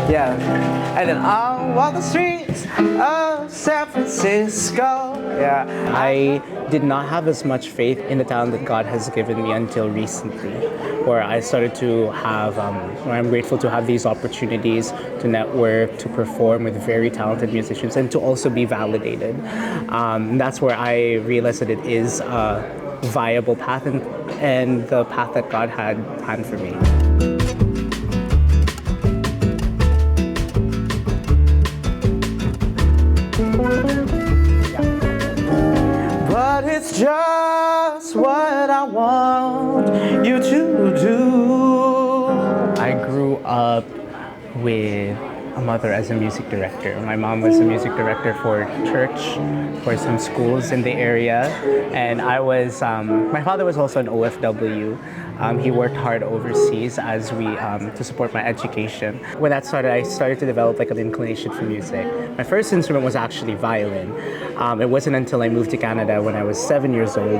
Yeah. And then I'll walk the streets of San Francisco. Yeah. I did not have as much faith in the talent that God has given me until recently, where I started to have, where I'm grateful to have these opportunities to network, to perform with very talented musicians, and to also be validated. That's where I realized that it is a viable path and the path that God had planned for me. But it's just what I want you to do. I grew up with a mother as a music director. My mom was a music director for church, for some schools in the area, and I was. My father was also an OFW. He worked hard overseas as we to support my education. When that started, I started to develop like an inclination for music. My first instrument was actually violin. It wasn't until I moved to Canada when I was 7 years old,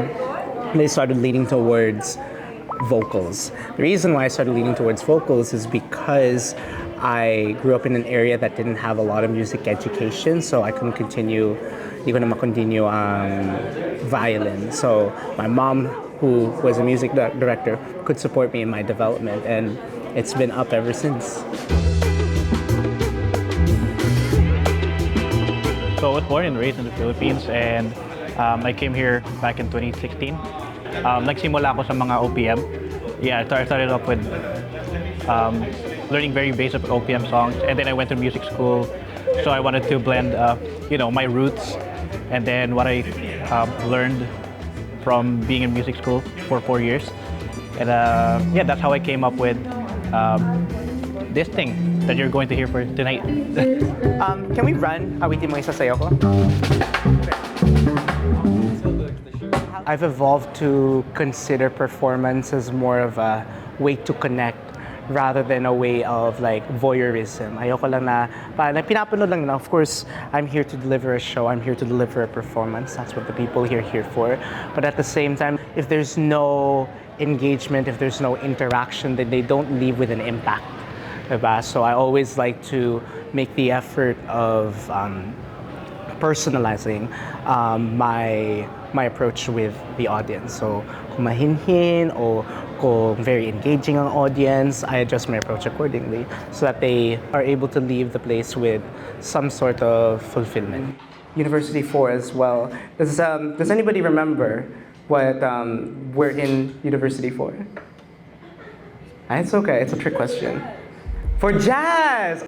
and I started leaning towards vocals. The reason why I started leaning towards vocals is because I grew up in an area that didn't have a lot of music education, so I couldn't continue, violin. So my mom, who was a music director, could support me in my development, and it's been up ever since. So I was born and raised in the Philippines, and I came here back in 2016. Nagsimula ako sa mga OPM. Yeah, I started off with learning very basic OPM songs, and then I went to music school. So I wanted to blend, my roots, and then what I learned from being in music school for 4 years. And that's how I came up with this thing that you're going to hear for tonight. Can we run? Awitin mo isa sayo ko. I've evolved to consider performance as more of a way to connect rather than a way of like voyeurism. Ayoko lang na pinapanood lang na. Of course, I'm here to deliver a show. I'm here to deliver a performance. That's what the people here are here for. But at the same time, if there's no engagement, if there's no interaction, then they don't leave with an impact. Diba? So I always like to make the effort of personalizing my approach with the audience. So kung mahinhin o kung very engaging ang audience, I adjust my approach accordingly so that they are able to leave the place with some sort of fulfillment. University 4 as well. Does anybody remember what we're in University 4? It's okay, it's a trick question. For jazz!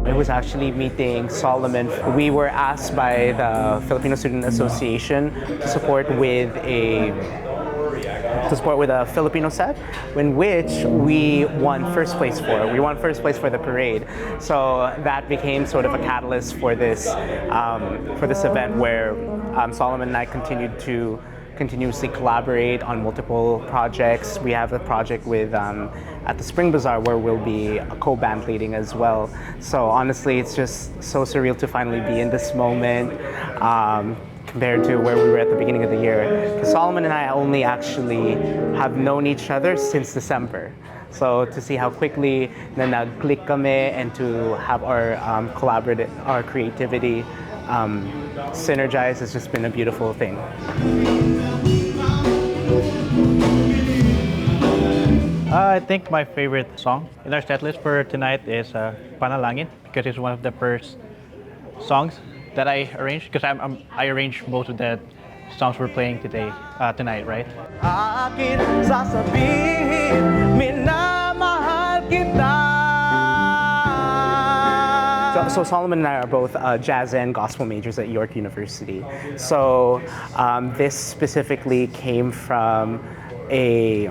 I was actually meeting Solomon. We were asked by the Filipino Student Association to support with a Filipino set, in which we won first place for. We won first place for the parade. So that became sort of a catalyst for this event where Solomon and I continued to continuously collaborate on multiple projects. We have a project with at the Spring Bazaar where we'll be a co-band leading as well. So honestly, it's just so surreal to finally be in this moment compared to where we were at the beginning of the year. Because Solomon and I only actually have known each other since December. So to see how quickly na nag-click kami and to have our our creativity synergize has just been a beautiful thing. I think my favorite song in our setlist for tonight is Panalangin, because it's one of the first songs that I arranged, because I arranged most of the songs we're playing tonight, right? Akin sasabihin, minamahal kita. So Solomon and I are both jazz and gospel majors at York University. So this specifically came from a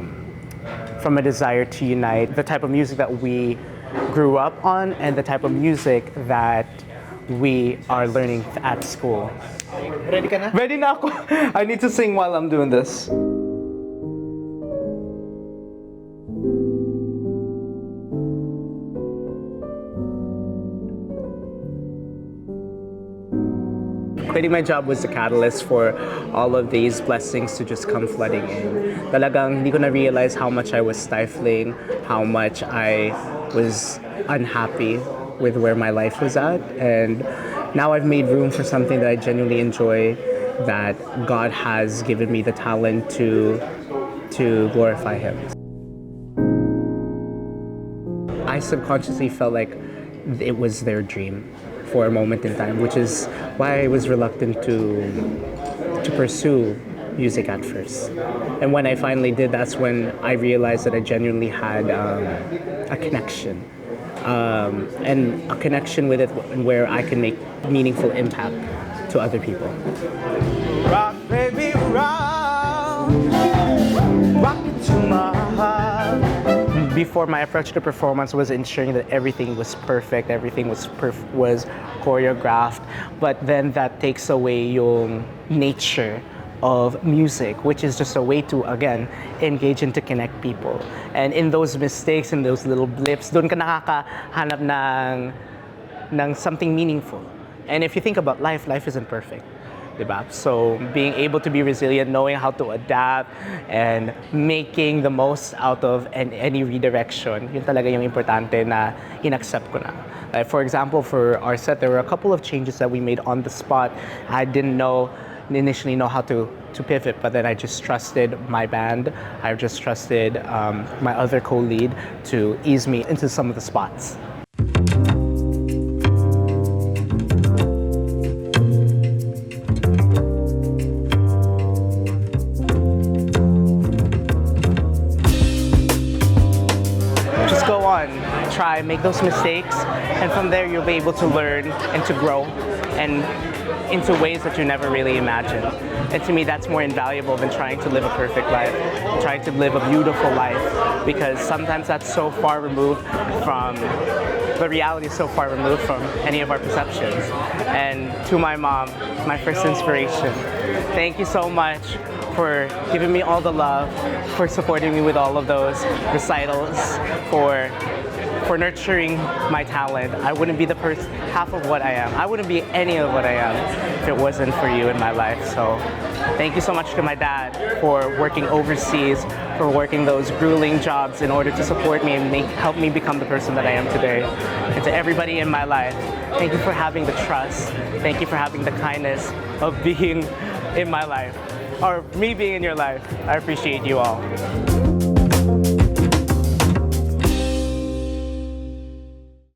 desire to unite the type of music that we grew up on and the type of music that we are learning at school. Ready ka na? Ready na ako. I need to sing while I'm doing this. quitting my job was the catalyst for all of these blessings to just come flooding in. Talagang hindi ko na-realize how much I was stifling, how much I was unhappy with where my life was at. And now I've made room for something that I genuinely enjoy, that God has given me the talent to glorify Him. I subconsciously felt like it was their dream for a moment in time, which is why I was reluctant to pursue music at first. And when I finally did, that's when I realized that I genuinely had a connection. And a connection with it where I can make meaningful impact to other people. Rock, baby, rock, rock it to my heart. Before, my approach to performance was ensuring that everything was perfect, everything was choreographed, but then that takes away yung nature of music, which is just a way to, again, engage and to connect people. And in those mistakes, in those little blips, doon ka nakakahanap ng something meaningful. And if you think about life, life isn't perfect. Diba? So being able to be resilient, knowing how to adapt, and making the most out of any redirection, yun talaga yung importante na inaccept ko na. Like for example, for our set, there were a couple of changes that we made on the spot. I didn't initially know how to pivot, but then I just trusted my band. I just trusted my other co-lead to ease me into some of the spots. Just go on, try, make those mistakes, and from there you'll be able to learn and to grow and into ways that you never really imagined. And to me, that's more invaluable than trying to live a perfect life, trying to live a beautiful life, because sometimes that's so far removed from, the reality is so far removed from any of our perceptions. And to my mom, my first inspiration, thank you so much for giving me all the love, for supporting me with all of those recitals, for nurturing my talent. I wouldn't be the half of what I am. I wouldn't be any of what I am if it wasn't for you in my life. So thank you so much to my dad for working overseas, for working those grueling jobs in order to support me and help me become the person that I am today. And to everybody in my life, thank you for having the trust. Thank you for having the kindness of being in my life, or me being in your life. I appreciate you all.